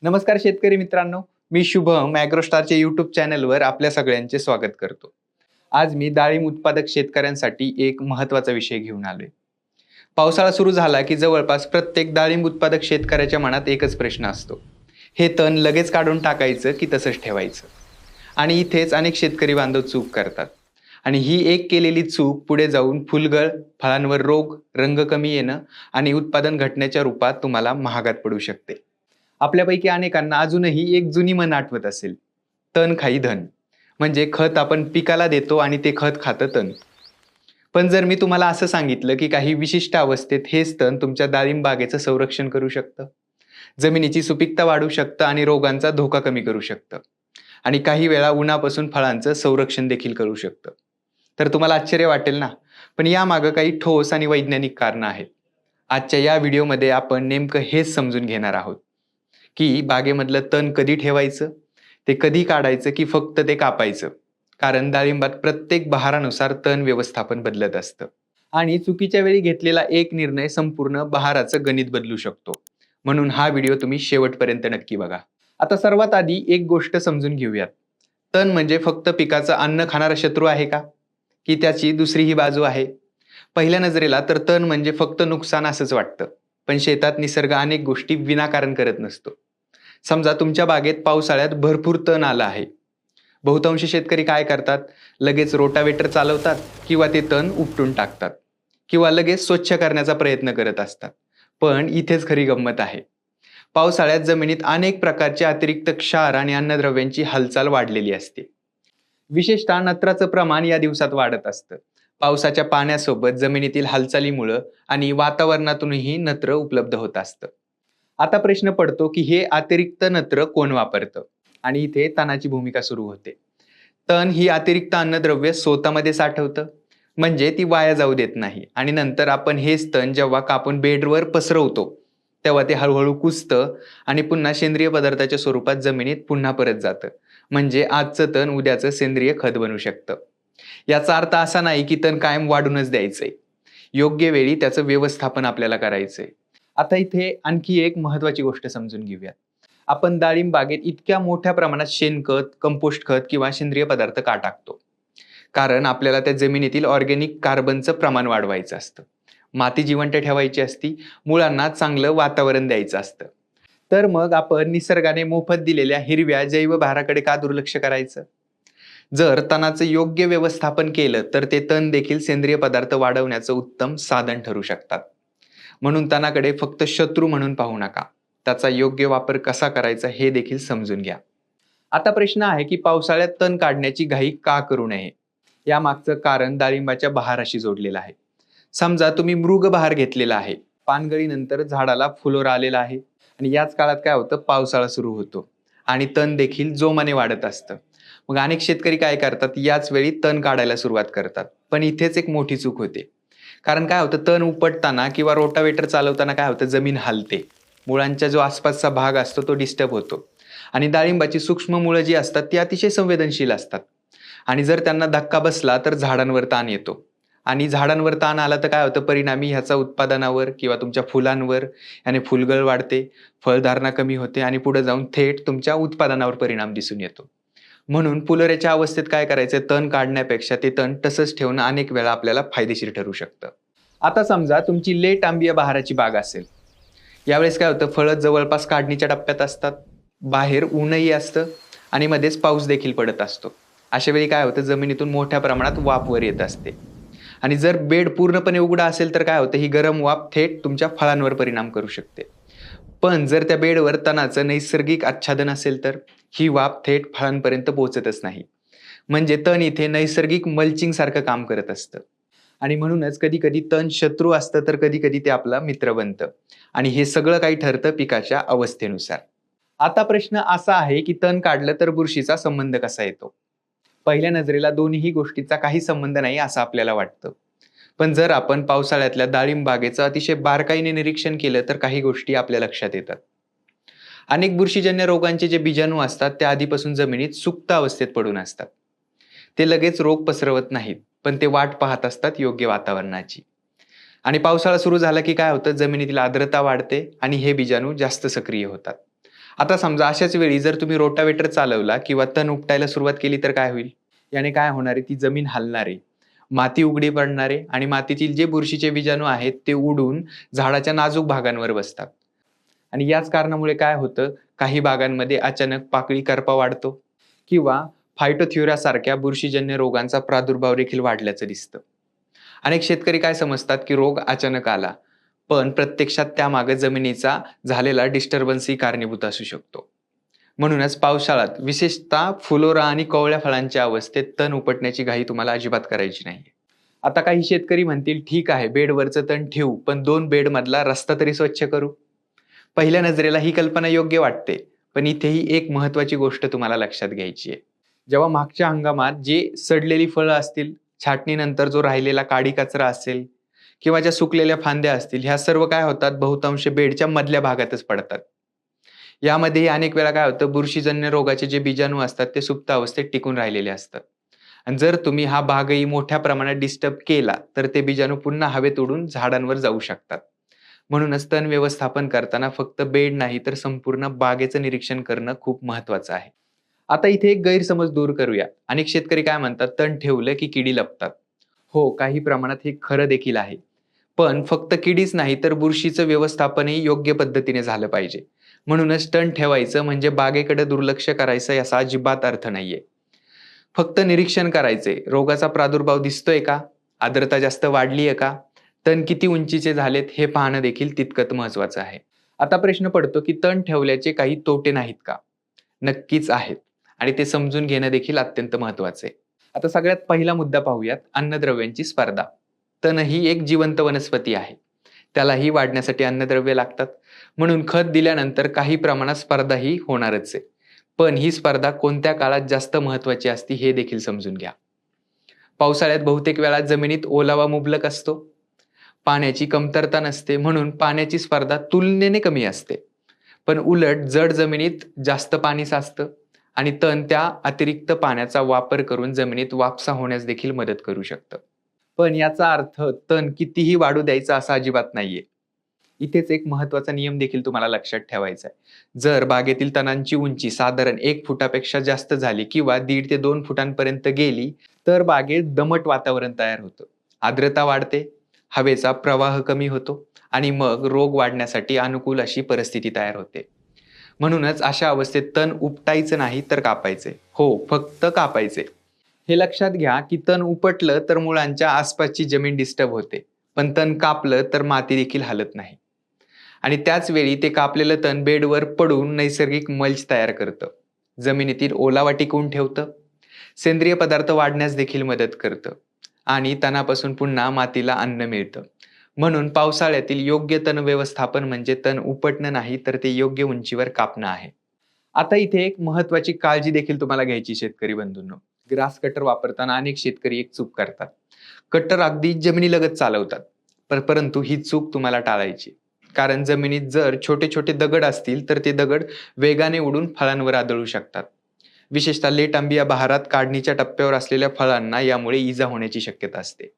नमस्कार शेतकरी मित्रांनो, मी शुभम ॲग्रोस्टारच्या यूट्यूब चॅनलवर आपल्या सगळ्यांचे स्वागत करतो. आज मी डाळिंब उत्पादक शेतकऱ्यांसाठी एक महत्त्वाचा विषय घेऊन आलोय. पावसाळा सुरू झाला की जवळपास प्रत्येक डाळिंब उत्पादक शेतकऱ्याच्या मनात एकच प्रश्न असतो. हे तण लगेच काढून टाकायचं की तसंच ठेवायचं? आणि इथेच अनेक शेतकरी बांधव चूक करतात. आणि ही एक केलेली चूक पुढे जाऊन फुलगळ, फळांवर रोग, रंग कमी येणं आणि उत्पादन घटण्याच्या रूपात तुम्हाला महागात पडू शकते. आपल्यापैकी अनेकांना अजूनही एक जुनी म्हण आठवत असेल, तण खाई धन. म्हणजे खत आपण पिकाला देतो आणि ते खत खातं तण. पण जर मी तुम्हाला असं सांगितलं की काही विशिष्ट अवस्थेत हेच तण तुमच्या डाळिंब बागेचं संरक्षण करू शकतं, जमिनीची सुपीकता वाढवू शकतं आणि रोगांचा धोका कमी करू शकतं, आणि काही वेळा उन्हापासून फळांचं संरक्षण देखील करू शकतं, तर तुम्हाला आश्चर्य वाटेल ना. पण यामागं काही ठोस आणि वैज्ञानिक कारणं आहेत. आजच्या या व्हिडिओमध्ये आपण नेमकं हेच समजून घेणार आहोत की बागेमधलं तण कधी ठेवायचं, ते कधी काढायचं की फक्त ते कापायचं. कारण डाळिंबात प्रत्येक बहारानुसार तण व्यवस्थापन बदलत असतं. आणि चुकीच्या वेळी घेतलेला एक निर्णय संपूर्ण बहाराचं गणित बदलू शकतो. म्हणून हा व्हिडिओ तुम्ही शेवटपर्यंत नक्की बघा. आता सर्वात आधी एक गोष्ट समजून घेऊयात. तण म्हणजे फक्त पिकाचं अन्न खाणारा शत्रू आहे का? की त्याची दुसरी ही बाजू आहे? पहिल्या नजरेला तर तण म्हणजे फक्त नुकसान असंच वाटतं. पण शेतात निसर्ग अनेक गोष्टी विनाकारण करत नसतो. समजा तुमच्या बागेत पावसाळ्यात भरपूर तण आलं आहे. बहुतांश शेतकरी काय करतात? लगेच रोटावेटर चालवतात किंवा ते तण उपटून टाकतात किंवा लगेच स्वच्छ करण्याचा प्रयत्न करत असतात. पण इथेच खरी गंमत आहे. पावसाळ्यात जमिनीत अनेक प्रकारचे अतिरिक्त क्षार आणि अन्नद्रव्यांची हालचाल वाढलेली असते. विशेषतः नत्राचं प्रमाण या दिवसात वाढत असतं. पावसाच्या पाण्यासोबत जमिनीतील हालचालीमुळं आणि वातावरणातूनही नत्र उपलब्ध होत असतं. आता प्रश्न पडतो की हे अतिरिक्त नत्र कोण वापरतं? आणि इथे तणाची भूमिका सुरू होते. तण ही अतिरिक्त अन्नद्रव्य स्वतःमध्ये साठवतं, म्हणजे ती वाया जाऊ देत नाही. आणि नंतर आपण हेच तण जेव्हा कापून बेडवर पसरवतो, तेव्हा ते हळूहळू कुजतं आणि पुन्हा सेंद्रिय पदार्थाच्या स्वरूपात जमिनीत पुन्हा परत जातं. म्हणजे आजचं तण उद्याचं सेंद्रिय खत बनू शकतं. याचा अर्थ असा नाही की तण कायम वाढूनच द्यायचंय. योग्य वेळी त्याचं व्यवस्थापन आपल्याला करायचंय. आता इथे आणखी एक महत्वाची गोष्ट समजून घेऊयात. आपण डाळिंब बागेत इतक्या मोठ्या प्रमाणात शेणखत, कंपोस्ट खत किंवा सेंद्रिय पदार्थ का टाकतो? कारण आपल्याला त्या जमिनीतील ऑर्गॅनिक कार्बनचं प्रमाण वाढवायचं असतं. माती जिवंत ठेवायची असती, मुळांना चांगलं वातावरण द्यायचं असतं. तर मग आपण निसर्गाने मोफत दिलेल्या हिरव्या जैव भाराकडे का दुर्लक्ष करायचं? जर तणाचं योग्य व्यवस्थापन केलं तर ते तण देखील सेंद्रिय पदार्थ वाढवण्याचं उत्तम साधन ठरू शकतात. म्हणून तणाकडे फक्त शत्रू म्हणून पाहू नका. त्याचा योग्य वापर कसा करायचा हे देखील समजून घ्या. आता प्रश्न आहे की पावसाळ्यात तण काढण्याची घाई का करू नये? यामागचं कारण डाळिंबाच्या बहाराशी जोडलेलं आहे. समजा तुम्ही मृग बहार घेतलेला आहे. पानगळीनंतर झाडाला फुलोर आलेला आहे आणि याच काळात काय होतं, पावसाळा सुरू होतो आणि तण देखील जोमाने वाढत असतं. मग अनेक शेतकरी काय करतात, याच वेळी तण काढायला सुरुवात करतात. पण इथेच एक मोठी चूक होते. कारण काय होतं, तण उपटताना किंवा रोटावेटर चालवताना काय होतं, जमीन हलते. मुळांचा जो आसपासचा भाग असतो तो डिस्टर्ब होतो. आणि डाळिंबाची सूक्ष्म मुळं जी असतात ती अतिशय संवेदनशील असतात. आणि जर त्यांना धक्का बसला तर झाडांवर ताण येतो. आणि झाडांवर ताण आला तर काय होतं, परिणामी ह्याचा उत्पादनावर किंवा तुमच्या फुलांवर याने फुलगळ वाढते, फळधारणा कमी होते आणि पुढे जाऊन थेट तुमच्या उत्पादनावर परिणाम दिसून येतो. म्हणून फुलोऱ्याच्या अवस्थेत काय करायचं, तण काढण्यापेक्षा ते तण तसंच ठेवणं अनेक वेळा आपल्याला फायदेशीर ठरू शकतं. आता समजा तुमची लेट आंबीय बहाराची बाग असेल. यावेळेस काय होतं, फळं जवळपास काढणीच्या टप्प्यात असतात, बाहेर ऊनही असतं आणि मध्येच पाऊस देखील पडत असतो. अशा वेळी काय होतं, जमिनीतून मोठ्या प्रमाणात वाफ वर येत असते. आणि जर बेड पूर्णपणे उघडा असेल तर काय होतं, ही गरम वाफ थेट तुमच्या फळांवर परिणाम करू शकते. पण जर त्या बेडवर तणाचं नैसर्गिक आच्छादन असेल तर ही वाफ थेट फळांपर्यंत पोहोचतच नाही. म्हणजे तण इथे नैसर्गिक मल्चिंग सारखं काम करत असतं. आणि म्हणूनच कधी कधी तण शत्रू असतं तर कधी कधी ते आपला मित्र बनतं. आणि हे सगळं काही ठरतं पिकाच्या अवस्थेनुसार. आता प्रश्न असा आहे की तण काढलं तर बुरशीचा संबंध कसा येतो? पहिल्या नजरेला दोन्ही गोष्टीचा काही संबंध नाही असं आपल्याला वाटतं. पण जर आपण पावसाळ्यातल्या डाळिंब बागेचं अतिशय बारकाईने निरीक्षण केलं तर काही गोष्टी आपल्या लक्षात येतात. अनेक बुरशीजन्य रोगांचे जे बीजाणू असतात त्या आधीपासून जमिनीत सुप्त अवस्थेत पडून असतात. ते लगेच रोग पसरवत नाहीत, पण ते वाट पाहत असतात योग्य वातावरणाची. आणि पावसाळा सुरू झाला की काय होतं, जमिनीतील आर्द्रता वाढते आणि हे बीजाणू जास्त सक्रिय होतात. आता समजा अशाच वेळी जर तुम्ही रोटावेटर चालवला किंवा तण उपटायला सुरुवात केली तर काय होईल? याने काय होणार आहे, ती जमीन हलणार आहे, माती उघडी पडणार आहे आणि मातीतील जे बुरशीचे बीजाणू आहेत ते उडून झाडाच्या नाजूक भागांवर बसतात. आणि याच कारणामुळे काय होतं, काही भागांमध्ये अचानक पाकळी करपा वाढतो किंवा फायटोथ्युरा सारख्या बुरशीजन्य रोगांचा प्रादुर्भाव देखील वाढल्याचं दिसतं. अनेक शेतकरी काय समजतात की रोग अचानक आला, पण प्रत्यक्षात त्यामागे जमिनीचा झालेला डिस्टर्बन्सही कारणीभूत असू शकतो. म्हणूनच पावसाळ्यात विशेषतः फुलोरा आणि कोवळ्या फळांच्या अवस्थेत तण उपटण्याची घाई तुम्हाला अजिबात करायची नाही. आता काही शेतकरी म्हणतील, ठीक आहे बेडवरचं तण ठेवू, पण 2 बेड मधला रस्ता तरी स्वच्छ करू. पहिल्या नजरेला ही कल्पना योग्य वाटते, पण इथेही एक महत्वाची गोष्ट तुम्हाला लक्षात घ्यायची आहे. जेव्हा मागच्या हंगामात जे सडलेली फळं असतील, छाटणीनंतर जो राहिलेला काडी कचरा असेल किंवा ज्या सुकलेल्या फांद्या असतील, ह्या सर्व काय होतात, बहुतांश बेडच्या मधल्या भागातच पडतात. यामध्ये अनेक वेळा काय होतं, बुरशीजन्य रोगाचे जे बीजाणू असतात ते सुप्त अवस्थेत टिकून राहिलेले असतात. आणि जर तुम्ही हा भागही मोठ्या प्रमाणात डिस्टर्ब केला तर ते बीजाणू पुन्हा हवेत उडून झाडांवर जाऊ शकतात. म्हणूनच तण व्यवस्थापन करताना फक्त बेड नाही तर संपूर्ण बागेचं निरीक्षण करणं खूप महत्वाचं आहे. आता इथे एक गैरसमज दूर करूया. अनेक शेतकरी काय म्हणतात, तण ठेवलं की किडी लपतात. हो, काही प्रमाणात हे खरं देखील आहे. पण फक्त किडीच नाही तर बुरशीचं व्यवस्थापनही योग्य पद्धतीने झालं पाहिजे. म्हणूनच तण ठेवायचं म्हणजे बागेकडे दुर्लक्ष करायचं याचा अजिबात अर्थ नाहीये. फक्त निरीक्षण करायचे, रोगाचा प्रादुर्भाव दिसतोय का, आर्द्रता जास्त वाढली आहे का, तण किती उंचीचे झालेत हे पाहणं देखील तितकंच महत्वाचं आहे. आता प्रश्न पडतो की तण ठेवल्याचे काही तोटे नाहीत का? नक्कीच आहेत आणि ते समजून घेणं देखील अत्यंत महत्वाचं आहे. आता सगळ्यात पहिला मुद्दा पाहूयात, अन्नद्रव्यांची स्पर्धा. तण ही एक जिवंत वनस्पती आहे, त्यालाही वाढण्यासाठी अन्नद्रव्य लागतात. म्हणून खत दिल्यानंतर काही प्रमाणात स्पर्धाही होणारच आहे. पण ही स्पर्धा कोणत्या काळात जास्त महत्वाची असते हे देखील समजून घ्या. पावसाळ्यात बहुतेक वेळा जमिनीत ओलावा मुबलक असतो, पाण्याची कमतरता नसते, म्हणून पाण्याची स्पर्धा तुलनेने कमी असते. पण उलट जड जमिनीत जास्त पाणी साचतं आणि तण त्या अतिरिक्त पाण्याचा वापर करून जमिनीत वापसा होण्यास देखील मदत करू शकतं. पण याचा अर्थ तण कितीही वाढू द्यायचा असा अजिबात नाहीये. इथेच एक महत्वाचा नियम देखील तुम्हाला लक्षात ठेवायचा आहे. जर बागेतील तणांची उंची साधारण 1 फुटापेक्षा जास्त झाली किंवा 1.5 ते 2 फुटांपर्यंत गेली तर बागेत दमट वातावरण तयार होतं, आर्द्रता वाढते, हवेचा प्रवाह कमी होतो आणि मग रोग वाढण्यासाठी अनुकूल अशी परिस्थिती तयार होते. म्हणूनच अशा अवस्थेत तण उपटायचं नाही तर कापायचे. हो, फक्त कापायचे. हे लक्षात घ्या की तण उपटलं तर मुळांच्या आसपासची जमीन डिस्टर्ब होते, पण तण कापलं तर माती देखील हलत नाही. आणि त्याच वेळी ते कापलेलं तण बेडवर पडून नैसर्गिक मल्च तयार करतं, जमिनीतील ओलावा टिकवून ठेवतं, सेंद्रिय पदार्थ वाढण्यास देखील मदत करतं आणि तणापासून पुन्हा मातीला अन्न मिळतं. म्हणून पावसाळ्यातील योग्य तण व्यवस्थापन म्हणजे तण उपटणं नाही तर ते योग्य उंचीवर कापणं आहे. आता इथे एक महत्वाची काळजी देखील तुम्हाला घ्यायची शेतकरी बंधूंनो. ग्रास कटर वापरताना अनेक शेतकरी एक चूक करतात. कट्टर अगदी जमिनीलगत चालवतात. परंतु ही चूक तुम्हाला टाळायची. कारण जमिनीत जर छोटे छोटे दगड असतील तर ते दगड वेगाने उडून फळांवर आदळू शकतात. विशेषतः लेट आंबिया बहारात काढणीच्या टप्प्यावर असलेल्या फळांना यामुळे इजा होण्याची शक्यता असते.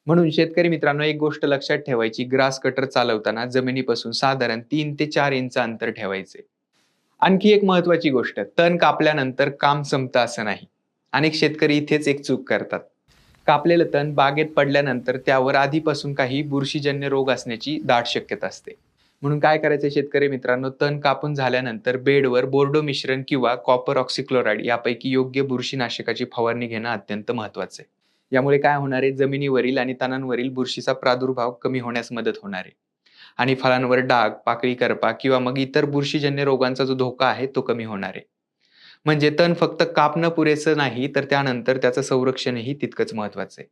म्हणून शेतकरी मित्रांनो, एक गोष्ट लक्षात ठेवायची, ग्रास कटर चालवताना जमिनीपासून साधारण 3 ते 4 इंच अंतर ठेवायचे. आणखी एक महत्वाची गोष्ट, तण कापल्यानंतर काम संपतं असं नाही. अनेक शेतकरी इथेच एक चूक करतात. कापलेलं तण बागेत पडल्यानंतर त्यावर आधीपासून काही बुरशीजन्य रोग असण्याची दाट शक्यता असते. म्हणून काय करायचं शेतकरी मित्रांनो, तण कापून झाल्यानंतर बेडवर बोर्डो मिश्रण किंवा कॉपर ऑक्सिक्लोराइड यापैकी योग्य बुरशीनाशकाची फवारणी घेणं अत्यंत महत्वाचं आहे. यामुळे काय होणार आहे, जमिनीवरील आणि तणांवरील बुरशीचा प्रादुर्भाव कमी होण्यास मदत होणार आहे आणि फळांवर डाग, पाकळी करपा किंवा मग इतर बुरशीजन्य रोगांचा जो धोका आहे तो कमी होणार आहे. म्हणजे तण फक्त कापणं पुरेसं नाही तर त्यानंतर त्याचं संरक्षणही तितकंच महत्वाचं आहे.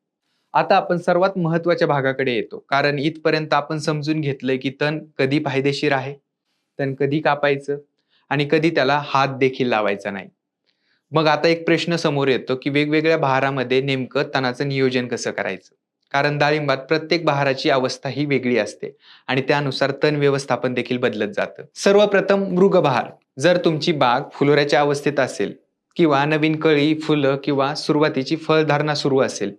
आता आपण सर्वात महत्वाच्या भागाकडे येतो, कारण इथपर्यंत आपण समजून घेतलंय की तण कधी फायदेशीर आहे, तण कधी कापायचं आणि कधी त्याला हात देखील लावायचा नाही. मग आता एक प्रश्न समोर येतो की वेगवेगळ्या बहारामध्ये नेमकं तणाचं नियोजन कसं करायचं. कारण डाळिंबात प्रत्येक बहाराची अवस्था ही वेगळी असते आणि त्यानुसार तण व्यवस्थापन देखील बदलत जातं. सर्वप्रथम मृगबहार. जर तुमची बाग फुलोऱ्याच्या अवस्थेत असेल किंवा नवीन कळी, फुलं किंवा सुरुवातीची फळधारणा सुरू असेल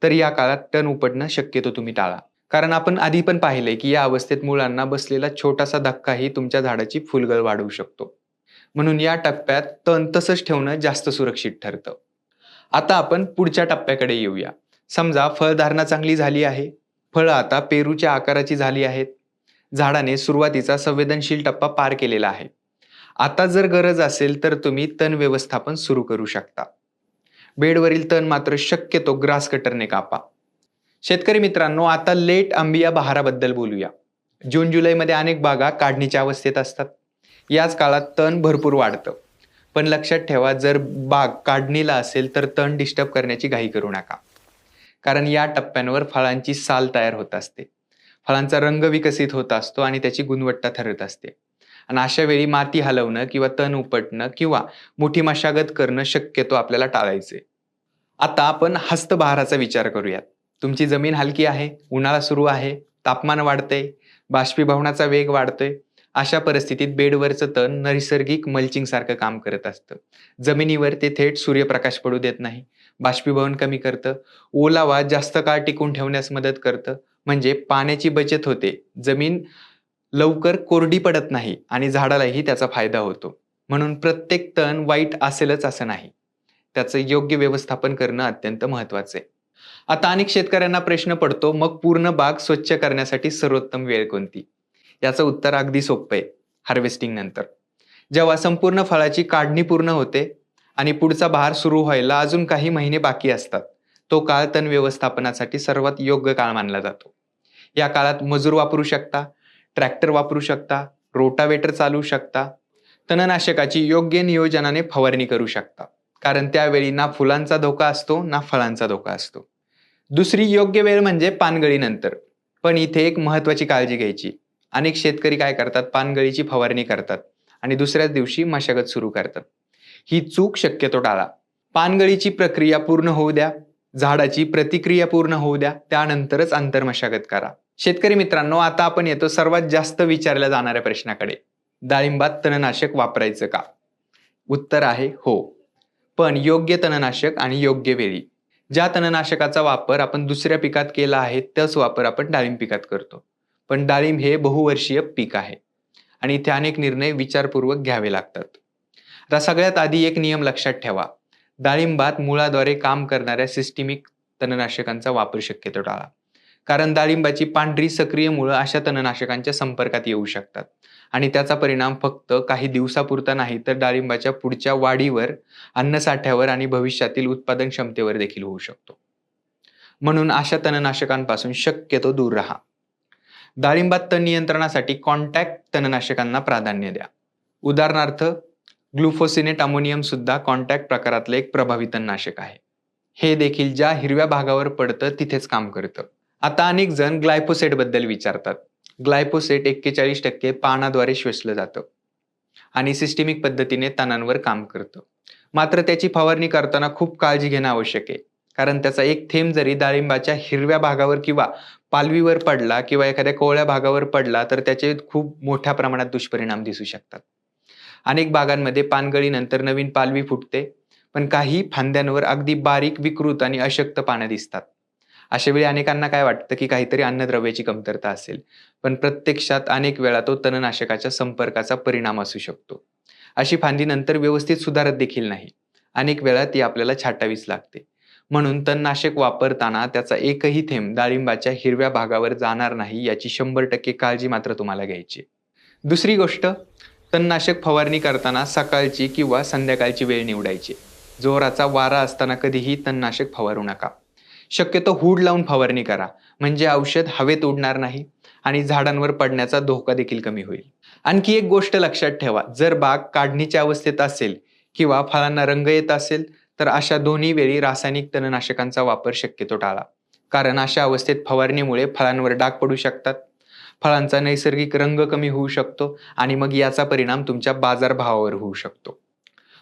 तर या काळात तण उपटणं शक्यतो तुम्ही टाळा. कारण आपण आधी पण पाहिलंय की या अवस्थेत मुळांना बसलेला छोटासा धक्काही तुमच्या झाडाची फुलगळ वाढवू शकतो. म्हणून या टप्प्यात तण तसंच ठेवणं जास्त सुरक्षित ठरतं. आता आपण पुढच्या टप्प्याकडे येऊया. समजा फळधारणा चांगली झाली आहे. फळं आता पेरूच्या आकाराची झाली आहेत. झाडाने सुरुवातीचा संवेदनशील टप्पा पार केलेला आहे. आता जर गरज असेल तर तुम्ही तण व्यवस्थापन सुरू करू शकता. बेडवरील तण मात्र शक्यतो ग्रास कटरने कापा. शेतकरी मित्रांनो, आता लेट अंबिया बहाराबद्दल बोलूया. जून जुलैमध्ये अनेक बागा काढणीच्या अवस्थेत असतात. याच काळात तण भरपूर वाढतं. पण लक्षात ठेवा, जर बाग काढणीला असेल तर तण डिस्टर्ब करण्याची घाई करू नका. कारण या टप्प्यांवर फळांची साल तयार होत असते. फळांचा रंग विकसित होत असतो आणि त्याची गुणवत्ता ठरत असते. आणि अशा वेळी माती हलवणं किंवा तण उपटणं किंवा मोठी मशागत करणं शक्यतो आपल्याला टाळायचे. आता आपण हस्तबहाराचा विचार करूयात. तुमची जमीन हलकी आहे, उन्हाळा सुरू आहे, तापमान वाढते, बाष्पीभवनाचा वेग वाढतोय. अशा परिस्थितीत बेडवरचं तण नैसर्गिक मल्चिंग सारखं काम करत असतं. जमिनीवर ते थेट सूर्यप्रकाश पडू देत नाही, बाष्पीभवन कमी करतं, ओलावा जास्त काळ टिकून ठेवण्यास मदत करतं. म्हणजे पाण्याची बचत होते, जमीन लवकर कोरडी पडत नाही आणि झाडालाही त्याचा फायदा होतो. म्हणून प्रत्येक तण वाईट असेलच असं नाही. त्याचं योग्य व्यवस्थापन करणं अत्यंत महत्वाचं आहे. आता अनेक शेतकऱ्यांना प्रश्न पडतो, मग पूर्ण बाग स्वच्छ करण्यासाठी सर्वोत्तम वेळ कोणती? याचं उत्तर अगदी सोपं आहे. हार्वेस्टिंग नंतर, जेव्हा संपूर्ण फळाची काढणी पूर्ण होते आणि पुढचा बहार सुरू व्हायला अजून काही महिने बाकी असतात, तो काळ तण व्यवस्थापनासाठी सर्वात योग्य काळ मानला जातो. या काळात मजूर वापरू शकता, ट्रॅक्टर वापरू शकता, रोटावेटर चालवू शकता, तणनाशकाची योग्य नियोजनाने फवारणी करू शकता. कारण त्यावेळी ना फुलांचा धोका असतो ना फळांचा धोका असतो. दुसरी योग्य वेळ म्हणजे पानगळीनंतर. पण इथे एक महत्वाची काळजी घ्यायची. अनेक शेतकरी काय करतात, पानगळीची फवारणी करतात आणि दुसऱ्याच दिवशी मशागत सुरू करतात. ही चूक शक्यतो टाळा. पानगळीची प्रक्रिया पूर्ण होऊ द्या, झाडाची प्रतिक्रिया पूर्ण होऊ द्या, त्यानंतरच आंतरमशागत करा. शेतकरी मित्रांनो, आता आपण येतो सर्वात जास्त विचारल्या जाणाऱ्या प्रश्नाकडे. डाळिंबात तणनाशक वापरायचं का? उत्तर आहे हो, पण योग्य तणनाशक आणि योग्य वेळी. ज्या तणनाशकाचा वापर आपण दुसऱ्या पिकात केला आहे त्याच वापर आपण डाळिंब पिकात करतो. पण डाळिंब हे बहुवर्षीय पीक आहे आणि इथे अनेक निर्णय विचारपूर्वक घ्यावे लागतात. आता सगळ्यात आधी एक नियम लक्षात ठेवा. डाळिंबात मुळाद्वारे काम करणाऱ्या सिस्टिमिक तणनाशकांचा वापर शक्यतो टाळा. कारण डाळिंबाची पांढरी सक्रिय मुळं अशा तणनाशकांच्या संपर्कात येऊ शकतात आणि त्याचा परिणाम फक्त काही दिवसापुरता नाही तर डाळिंबाच्या पुढच्या वाढीवर, अन्नसाठ्यावर आणि भविष्यातील उत्पादन क्षमतेवर देखील होऊ शकतो. म्हणून अशा तणनाशकांपासून शक्यतो दूर राहा. डाळिंबात तण नियंत्रणासाठी कॉन्टॅक्ट तणनाशकांना प्राधान्य द्या. उदाहरणार्थ, ग्लुफोसिनेट अमोनियम सुद्धा कॉन्टॅक्ट प्रकारातलं एक प्रभावी तणनाशक आहे. हे देखील ज्या हिरव्या भागावर पडतं तिथेच काम करतं. आता अनेक जण ग्लायफोसेट बद्दल विचारतात. ग्लायफोसेट 41% पानाद्वारे श्वसलं जातं आणि सिस्टेमिक पद्धतीने तणांवर काम करतं. मात्र त्याची फवारणी करताना खूप काळजी घेणं आवश्यक आहे. कारण त्याचा एक थेंब जरी डाळिंबाच्या हिरव्या भागावर किंवा पालवीवर पडला किंवा एखाद्या कोवळ्या भागावर पडला तर त्याचे खूप मोठ्या प्रमाणात दुष्परिणाम दिसू शकतात. अनेक बागांमध्ये पानगळीनंतर नवीन पालवी फुटते, पण काही फांद्यांवर अगदी बारीक, विकृत आणि अशक्त पानं दिसतात. अशा वेळी अनेकांना काय वाटतं की काहीतरी अन्नद्रव्याची कमतरता असेल, पण प्रत्यक्षात अनेक वेळा तो तणनाशकाच्या संपर्काचा परिणाम असू शकतो. अशी फांदी नंतर व्यवस्थित सुधारत देखील नाही. अनेक वेळा ती आपल्याला छाटावीच लागते. म्हणून तणनाशक वापरताना त्याचा एकही थेंब डाळिंबाच्या हिरव्या भागावर जाणार नाही याची 100% काळजी मात्र तुम्हाला घ्यायची. दुसरी गोष्ट, तणनाशक फवारणी करताना सकाळची किंवा संध्याकाळची वेळ निवडायची. जोराचा वारा असताना कधीही तणनाशक फवारू नका. शक्यतो हुड लावून फवारणी करा, म्हणजे औषध हवेत उडणार नाही आणि झाडांवर पडण्याचा धोका देखील कमी होईल. आणखी एक गोष्ट लक्षात ठेवा, जर बाग काढणीच्या अवस्थेत असेल किंवा फळांना रंग येत असेल तर अशा दोन्ही वेळी रासायनिक तणनाशकांचा वापर शक्यतो टाळा. कारण अशा अवस्थेत फवारणीमुळे फळांवर डाग पडू शकतात, फळांचा नैसर्गिक रंग कमी होऊ शकतो आणि मग याचा परिणाम तुमच्या बाजारभावावर होऊ शकतो.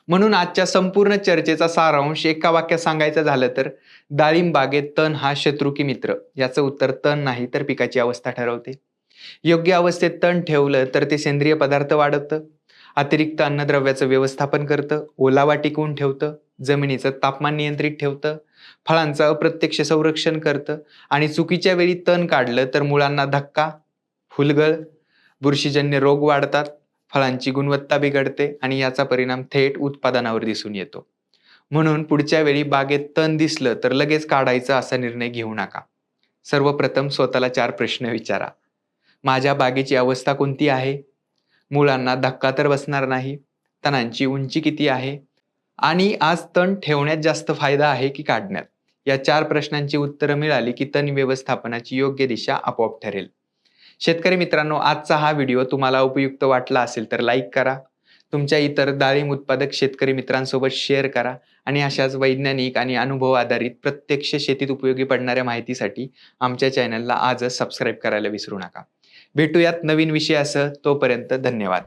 म्हणून आजच्या संपूर्ण चर्चेचा सारांश एका वाक्यात सांगायचं झालं तर, डाळिंब बागेत तण हा शत्रू की मित्र? याचं उत्तर तण नाही तर पिकाची अवस्था ठरवते. योग्य अवस्थेत तण ठेवलं तर ते सेंद्रिय पदार्थ वाढवतं, अतिरिक्त अन्नद्रव्याचं व्यवस्थापन करतं, ओलावा टिकवून ठेवतं, जमिनीचं तापमान नियंत्रित ठेवतं, फळांचं अप्रत्यक्ष संरक्षण करतं आणि चुकीच्या वेळी तण काढलं तर मुळांना धक्का, फुलगळ, बुरशीजन्य रोग वाढतात, फळांची गुणवत्ता बिघडते आणि याचा परिणाम थेट उत्पादनावर दिसून येतो. म्हणून पुढच्या वेळी बागेत तण दिसलं तर लगेच काढायचा असा निर्णय घेऊ नका. सर्वप्रथम स्वतःला 4 प्रश्न विचारा. माझ्या बागेची अवस्था कोणती आहे? मुळांना धक्का तर बसणार नाही? तणांची उंची किती आहे? आणि आज तण ठेवण्यात जास्त फायदा आहे की काढण्यात? या 4 प्रश्नांची उत्तरं मिळाली की तण व्यवस्थापनाची योग्य दिशा आपोआप ठरेल. शेतकरी मित्रांनो, आजचा हा व्हिडिओ तुम्हाला उपयुक्त वाटला असेल तर लाईक करा. तुमच्या इतर डाळिंब उत्पादक शेतकरी मित्रांसोबत शेअर करा आणि अशाच वैज्ञानिक आणि अनुभव आधारित प्रत्यक्ष शेतीत उपयोगी पडणाऱ्या माहितीसाठी आमच्या चॅनलला आजच सबस्क्राईब करायला विसरू नका. भेटूयात नवीन विषयासह. तोपर्यंत धन्यवाद.